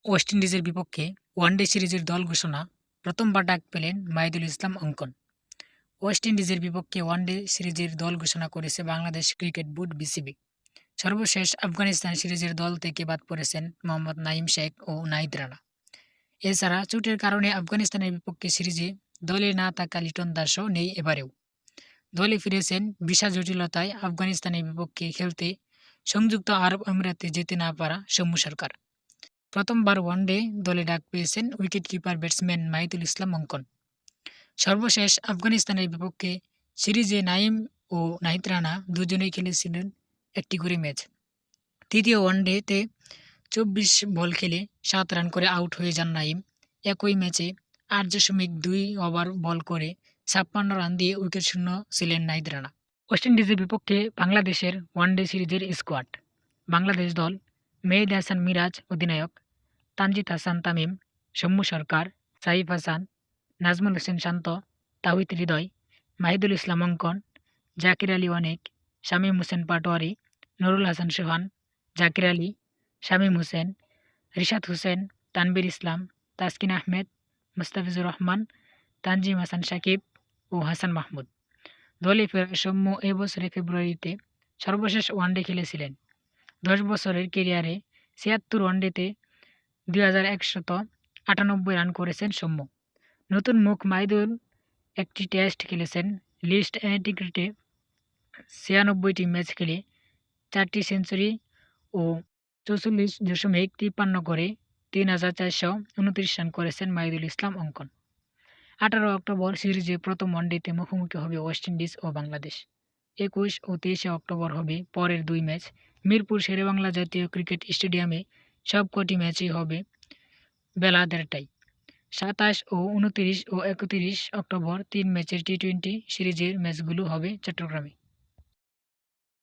West ইন্ডিজের বিপক্ষে one day সিরিজের দল ঘোষণা, প্রথমবার ডাক পেলেন মাহিদুল ইসলাম অঙ্কন। ওয়েস্ট ইন্ডিজের বিপক্ষে ওয়ানডে সিরিজের দল ঘোষণা করেছে বাংলাদেশ ক্রিকেট বোর্ড বিসিবি। সর্বশেষ আফগানিস্তান সিরিজের দল থেকে বাদ পড়েছেন মোহাম্মদ নাইম শেখ ও নাহিদ রানা। এছাড়া চোটের কারণে আফগানিস্তানের বিপক্ষে সিরিজে দলে না থাকা লিটন দাসও নেই এবারেও। দলে ফিরেছেন ভিসা জটিলতায় আফগানিস্তানের বিপক্ষে খেলতে সংযুক্ত আরব আমিরাতে যেতে না পারা সৌম্য সরকার। প্রথমবার ওয়ানডে দলে ডাক পেয়েছেন উইকেটকিপার ব্যাটসম্যান মাহিদুল ইসলাম অঙ্কন। সর্বশেষ আফগানিস্তানের বিপক্ষে সিরিজে নাইম ও নাহিদ রানা দুজনেই খেলেছিলেন একটি করে ম্যাচ। তৃতীয় ওয়ানডেতে 24 বল খেলে 7 রান করে আউট হয়ে যান নাইম। একই ম্যাচে 8.2 ওভার বল করে 56 রান দিয়ে উইকেট শূন্য ছিলেন নাহিদ রানা। ওয়েস্ট ইন্ডিজের বিপক্ষে বাংলাদেশের ওয়ানডে সিরিজের স্কোয়াড। বাংলাদেশ দল: মেহেদী হাসান মিরাজ অধিনায়ক, তানজিদ হাসান তামিম, সৌম্য সরকার, সাইফ হাসান, নাজমুল হোসেন শান্ত, তাওহিদ হৃদয়, মাহিদুল ইসলাম অঙ্কন, জাকির আলী অনেক, শামীম হোসেন পাটোয়ারি, নুরুল হাসান সোহান, জাকির আলী, শামীম হোসেন, রিশাদ হোসেন, তানভীর ইসলাম, তাসকিন আহমেদ, মুস্তাফিজুর রহমান, তানজিম হাসান সাকিব ও হাসান মাহমুদ। দলে ফেরা সৌম্য এ বছরের ফেব্রুয়ারিতে সর্বশেষ ওয়ানডে খেলেছিলেন। 10 বছরের ক্যারিয়ারে 76 ওয়ানডেতে 2198 রান করেছেন সৌম্য। নতুন মুখ মাহিদুল একটি টেস্ট খেলেছেন। লিস্ট এ ক্রিকেটে 96টি ম্যাচ খেলে 4টি সেঞ্চুরি ও 44.53 করে 3429 রান করেছেন মাহিদুল ইসলাম অঙ্কন। 18 অক্টোবর সিরিজে প্রথম ওয়ানডেতে মুখোমুখি হবে ওয়েস্ট ইন্ডিজ ও বাংলাদেশ। 21 ও 23 অক্টোবর হবে পরের দুই ম্যাচ। মিরপুর শেরেবাংলা জাতীয় ক্রিকেট স্টেডিয়ামে সবকটি ম্যাচই হবে বেলা 1:30টায়। 27 ও 29 ও 31 অক্টোবর 3 ম্যাচের টি-20 সিরিজের ম্যাচগুলো হবে চট্টগ্রামে।